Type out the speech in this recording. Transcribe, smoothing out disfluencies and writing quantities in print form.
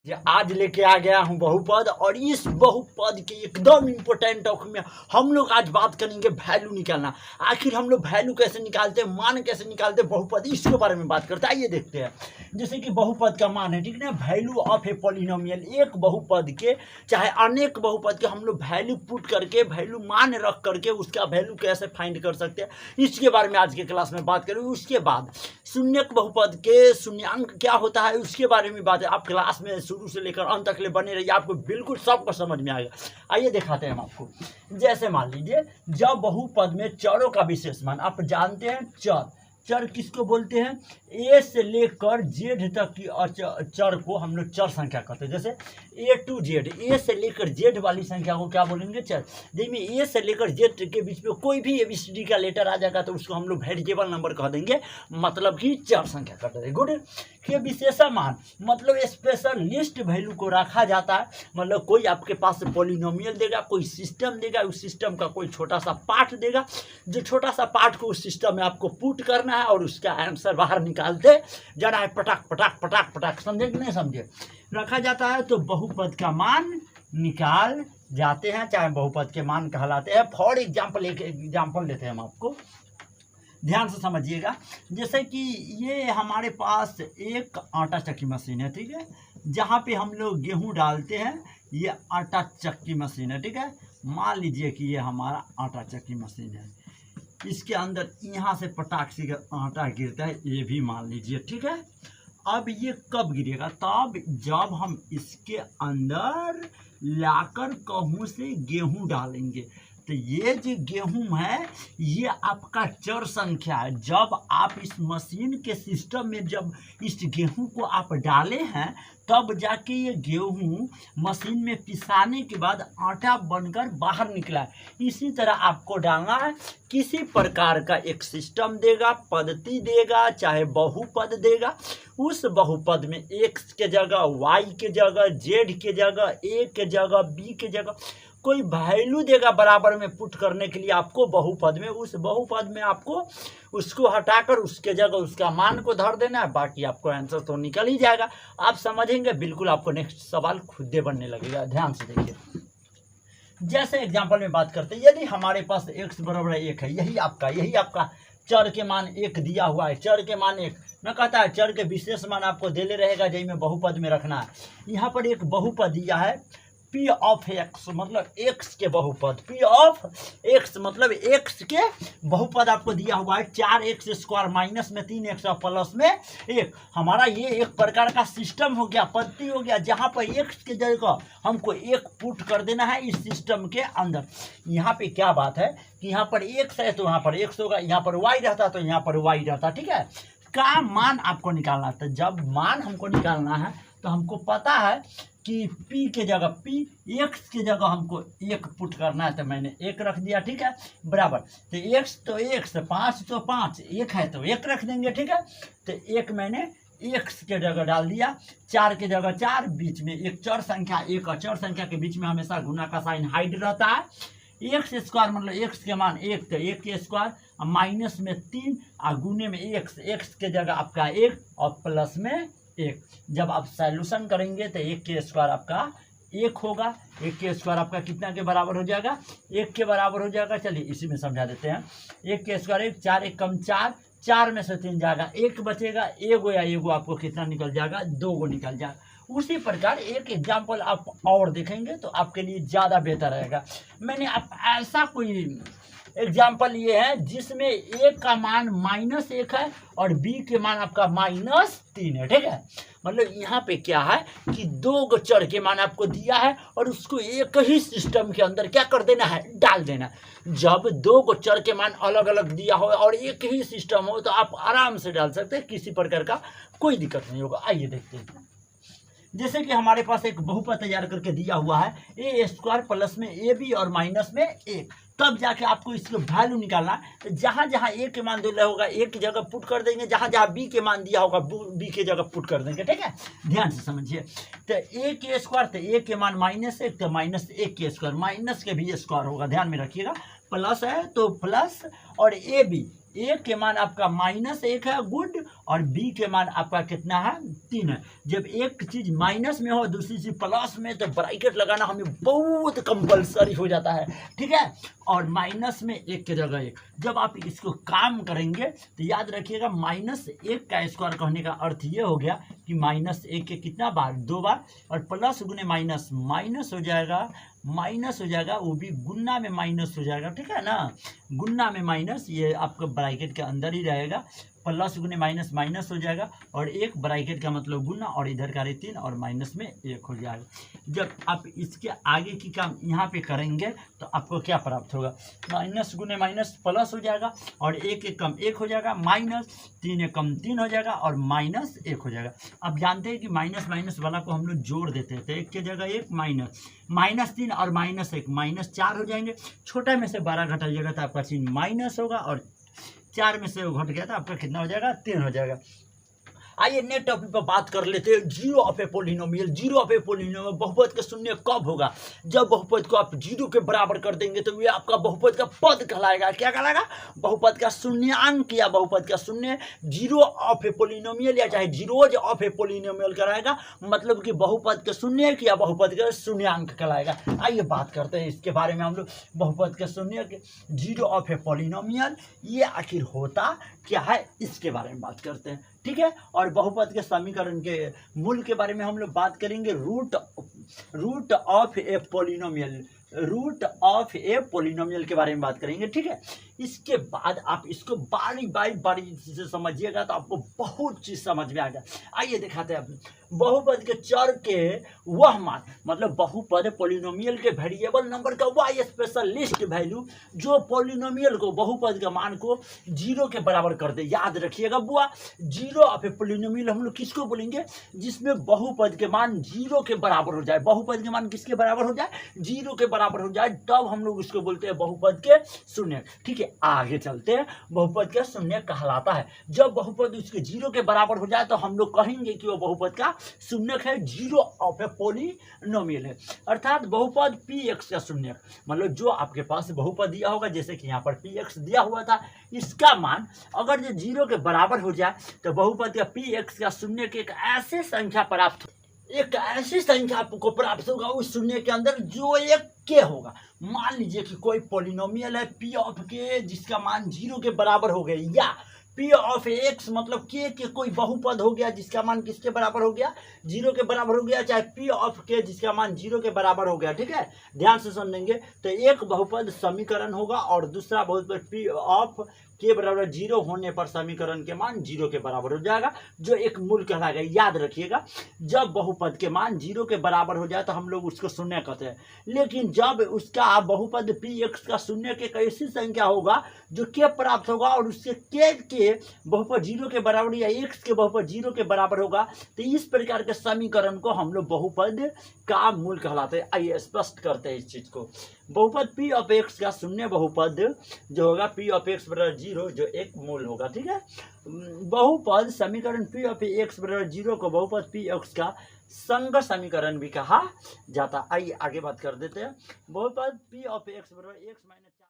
आज लेके आ गया हूँ बहुपद, और इस बहुपद के एकदम इम्पोर्टेंट टॉपिक में हम लोग आज बात करेंगे वैल्यू निकालना। आखिर हम लोग वैल्यू कैसे निकालते हैं, मान कैसे निकालते हैं बहुपद, इसके बारे में बात करते हैं। आइए देखते हैं। जैसे कि बहुपद का मान है, ठीक है ना, वैल्यू ऑफ ए पॉलिनोमियल। एक बहुपद के चाहे अनेक बहुपद के हम लोग वैल्यू पुट करके, वैल्यू मान रख करके उसका वैल्यू कैसे फाइंड कर सकते हैं, इसके बारे में आज के क्लास में बात करेंगे। उसके बाद शून्यक बहुपद के शून्यांक क्या होता है उसके बारे में बात है। आप क्लास में शुरू से लेकर अंत तक ले बने रहिए, आपको बिल्कुल सबको समझ में आएगा। आइए दिखाते हैं हम आपको। जैसे मान लीजिए, जब बहुपद में चरों का विशेष मान, आप जानते हैं चर किसको बोलते हैं, ए से लेकर जेड तक की चर को हम लोग चर संख्या कहते हैं। जैसे ए टू जेड, ए से लेकर जेड वाली संख्या को क्या बोलेंगे, चर। जिसमें ए से लेकर जेड के बीच में कोई भी ABCD का लेटर आ जाएगा तो उसको हम लोग वेरिएबल नंबर कह देंगे, मतलब कि चर संख्या कहते हैं। गुड। के विशेषण मान मतलब स्पेशल लिस्ट वैल्यू को रखा जाता है, मतलब कोई आपके पास पॉलिनोमियल देगा, कोई सिस्टम देगा, उस सिस्टम का कोई छोटा सा पार्ट देगा, जो छोटा सा पार्ट को उस सिस्टम में आपको पुट करना है और उसका आंसर बाहर निकालते जाना है, पटाक पटाक पटाक पटाक। समझे कि नहीं समझे, रखा जाता है तो बहुपद का मान निकाल जाते हैं, चाहे बहुपद के मान कहलाते हैं। फॉर एग्जाम्पल एक एग्जाम्पल लेते हैं हम आपको, ध्यान से समझिएगा। जैसे कि ये हमारे पास एक आटा चक्की मशीन है, ठीक है, जहाँ पे हम लोग गेहूँ डालते हैं, ये आटा चक्की मशीन है, ठीक है। मान लीजिए कि ये हमारा आटा चक्की मशीन है, इसके अंदर यहाँ से पटाख से आटा गिरता है, ये भी मान लीजिए, ठीक है। अब ये कब गिरेगा, तब जब हम इसके अंदर लाकर कहूँ से गेहूँ डालेंगे। तो ये जो गेहूं है ये आपका चर संख्या है। जब आप इस मशीन के सिस्टम में जब इस गेहूं को आप डाले हैं, तब जाके ये गेहूं मशीन में पिसाने के बाद आटा बनकर बाहर निकला है। इसी तरह आपको डालना है, किसी प्रकार का एक सिस्टम देगा, पद्धति देगा, चाहे बहुपद देगा। उस बहुपद में x के जगह y के जगह, z के जगह, a के जगह, b के जगह कोई वैल्यू देगा बराबर में पुट करने के लिए आपको बहुपद में। उस बहुपद में आपको उसको हटाकर उसके जगह उसका मान को धर देना है, बाकी आपको आंसर तो निकल ही जाएगा। आप समझेंगे बिल्कुल, आपको नेक्स्ट सवाल खुद दे बनने लगेगा। ध्यान से देखिए। जैसे एग्जाम्पल में बात करते हैं, यदि हमारे पास x बराबर 1 है, यही आपका चर के मान 1 दिया हुआ है, चर के मान 1 मैं कहता है, चर के विशेष मान आपको देले रहेगा, जही में बहुपद में रखना है। यहाँ पर एक बहुपद दिया है P ऑफ x, मतलब x के बहुपद, P ऑफ x मतलब x के बहुपद आपको दिया हुआ है 4x² माइनस में 3x और प्लस में 1। हमारा ये एक प्रकार का सिस्टम हो गया, पद्धति हो गया, जहाँ पर x के जगह हमको 1 पुट कर देना है इस सिस्टम के अंदर। यहाँ पे क्या बात है कि यहाँ पर x है तो यहाँ पर x होगा, यहाँ पर y रहता तो यहाँ पर y रहता, ठीक है। का मान आपको निकालना था। जब मान हमको निकालना है तो हमको पता है कि p के जगह p, x के जगह हमको 1 पुट करना है, तो मैंने 1 रख दिया, ठीक है, बराबर। तो x तो x, 5 तो 5, 1 है तो 1 रख देंगे, ठीक है। तो 1 मैंने x के जगह डाल दिया, 4 के जगह 4, बीच में एक चर संख्या, एक अचर संख्या के बीच में हमेशा गुना का साइन हाइड रहता है। x² मतलब x के मान 1 तो 1 के स्क्वायर, माइनस में 3 और गुने में x के जगह आपका 1 और प्लस में 1। जब आप सॉल्यूशन करेंगे तो 1 के स्क्वायर आपका 1 होगा, 1 के स्क्वायर आपका कितना के बराबर हो जाएगा, 1 के बराबर हो जाएगा। चलिए इसी में समझा देते हैं। 1 के स्क्वायर 1, 4 1 कम 4, 4 में से 3 जाएगा, 1 बचेगा, एगो या एगो आपको कितना निकल जाएगा, 2 गो निकल जाएगा। उसी प्रकार एक एग्जाम्पल आप और देखेंगे तो आपके लिए ज़्यादा बेहतर रहेगा। मैंने आप ऐसा कोई एग्जाम्पल लिए हैं जिसमें a का मान -1 है और b के मान आपका -3 है, ठीक है। मतलब यहाँ पे क्या है कि 2 गो चर के मान आपको दिया है और उसको एक ही सिस्टम के अंदर क्या कर देना है, डाल देना। जब 2 गो चर के मान अलग अलग दिया हो और एक ही सिस्टम हो तो आप आराम से डाल सकते हैं, किसी प्रकार का कोई दिक्कत नहीं होगा। आइए देखते हैं। जैसे कि हमारे पास एक बहुपद तैयार करके दिया हुआ है a² प्लस में ab और माइनस में 1, तब जाके आपको इसको वैल्यू निकालना है। जहाँ जहाँ a के मान दिया होगा a की जगह पुट कर देंगे, जहाँ जहाँ b के मान दिया होगा b के जगह पुट कर देंगे, ठीक है। ध्यान से समझिए। तो a के स्क्वायर, तो a के मान -1 तो -1 के स्क्वायर, माइनस के भी स्क्वायर होगा, ध्यान में रखिएगा। प्लस है तो प्लस, और ab ए के मान आपका -1 है, गुड, और बी के मान आपका कितना है, 3 है। जब एक चीज माइनस में हो दूसरी चीज प्लस में तो ब्रैकेट लगाना हमें बहुत कंपलसरी हो जाता है, ठीक है। और माइनस में 1 की जगह 1, जब आप इसको काम करेंगे तो याद रखिएगा -1 का स्क्वायर कहने का अर्थ ये हो गया कि -1 के कितना बार, 2 बार, और प्लस गुने माइनस माइनस हो जाएगा, माइनस हो जाएगा, वो भी गुन्ना में माइनस हो जाएगा, ठीक है ना। गुन्ना में माइनस, ये आपका ब्रैकेट के अंदर ही रहेगा, प्लस गुने माइनस माइनस हो जाएगा, और 1 ब्रैकेट का मतलब गुना, और इधर का 3 और माइनस में 1 हो जाएगा। जब आप इसके आगे की काम यहाँ पे करेंगे तो आपको क्या प्राप्त होगा, माइनस गुने माइनस प्लस हो जाएगा, और 1 एक कम 1 हो जाएगा, माइनस 3 एक कम 3 हो जाएगा, और माइनस 1 हो जाएगा। अब जानते हैं कि माइनस माइनस वाला को हम लोग जोड़ देते हैं, तो 1 की जगह 1, -3 और -1 -4 हो जाएंगे। छोटा में से 12 घटाइएगा तो आपका चिन्ह माइनस होगा, और 4 में से वो घट गया तो आपका कितना हो जाएगा, 3 हो जाएगा। आइए नेक्स्ट टॉपिक पर बात कर लेते हैं, zero of a polynomial. Zero of a polynomial बहुपद का शून्य कब होगा, जब बहुपद को आप 0 के बराबर कर देंगे तो ये आपका बहुपद का पद कहलाएगा। क्या कहलाएगा, बहुपद का शून्यांक या बहुपद का शून्य। जीरो ऑफ ए पोलिनोमियल या चाहे जीरोज ऑफ ए पोलिनोमियल कहलाएगा, मतलब कि बहुपद का शून्य या बहुपद का शून्यांक कहलाएगा। आइए बात करते हैं इसके बारे में हम लोग, बहुपद के शून्य के जीरो ऑफ ए पोलिनोमियल ये आखिर होता क्या है, इसके बारे में बात करते हैं, ठीक है। और बहुपद के समीकरण के मूल के बारे में हम लोग बात करेंगे, root of a polynomial, root of a polynomial के बारे में बात करेंगे, ठीक है। इसके बाद आप इसको बारी से समझिएगा तो आपको बहुत चीज समझ में आएगा। आइए दिखाते हैं, बहुपद के चर के वह मान, मतलब बहुपद पोलिनोमियल के वेरिएबल नंबर का वह स्पेशलिस्ट वैल्यू जो पोलिनोमियल को, बहुपद के मान को 0 के बराबर कर दे। याद रखिएगा बुआ, जीरो ऑफ ए पोलिनोमियल हम लोग किसको बोलेंगे, जिसमें बहुपद के मान 0 के बराबर हो जाए। बहुपद के मान किसके बराबर हो जाए, 0 के बराबर हो जाए, तब हम लोग इसको बोलते हैं बहुपद के शून्य, ठीक है। आगे चलते हैं, बहुपद का शून्य कहलाता है जब बहुपद उसके 0 के बराबर हो जाए तो हम लोग कहेंगे कि वो बहुपद का शून्य है, जीरो ऑफ ए पोलिनोमियल है। अर्थात बहुपद px का शून्य, मतलब जो आपके पास बहुपद दिया होगा, जैसे कि यहाँ पर px दिया हुआ था, इसका मान अगर जो 0 के बराबर हो जाए तो बहुपद का px का शून्य के एक ऐसी संख्या प्राप्त, एक ऐसी संख्या आपको प्राप्त होगा उस शून्य के अंदर जो एक के होगा। मान लीजिए कि कोई पोलिनोमियल है p ऑफ के जिसका मान 0 के बराबर हो गया, या p ऑफ x मतलब के कोई बहुपद हो गया जिसका मान किसके बराबर हो गया, 0 के बराबर हो गया, चाहे p ऑफ के जिसका मान 0 के बराबर हो गया, ठीक है। ध्यान से समझेंगे तो एक बहुपद समीकरण होगा और दूसरा बहुपद p ऑफ के बराबर 0 होने पर समीकरण के मान 0 के बराबर हो जाएगा, जो एक मूल कहलाएगा। याद रखिएगा, जब बहुपद के मान 0 के बराबर हो जाए तो हम लोग उसको शून्य कहते हैं, लेकिन जब उसका बहुपद px का शून्य के ऐसी संख्या होगा जो के प्राप्त होगा और उसके के बहुपद 0 के बराबर या x के बहुपद 0 के बराबर होगा, तो इस प्रकार के समीकरण को हम लोग बहुपद का मूल कहलाते हैं। आइए स्पष्ट करते हैं इस चीज को। बहुपद p ऑफ x का शून्य बहुपद जो होगा p ऑफ x बराबर 0, जो एक मूल होगा, ठीक है। बहुपद समीकरण p ऑफ x बराबर 0 को बहुपद px का संग समीकरण भी कहा जाता। आइए आगे बात कर देते हैं। बहुपद p ऑफ x बराबर x -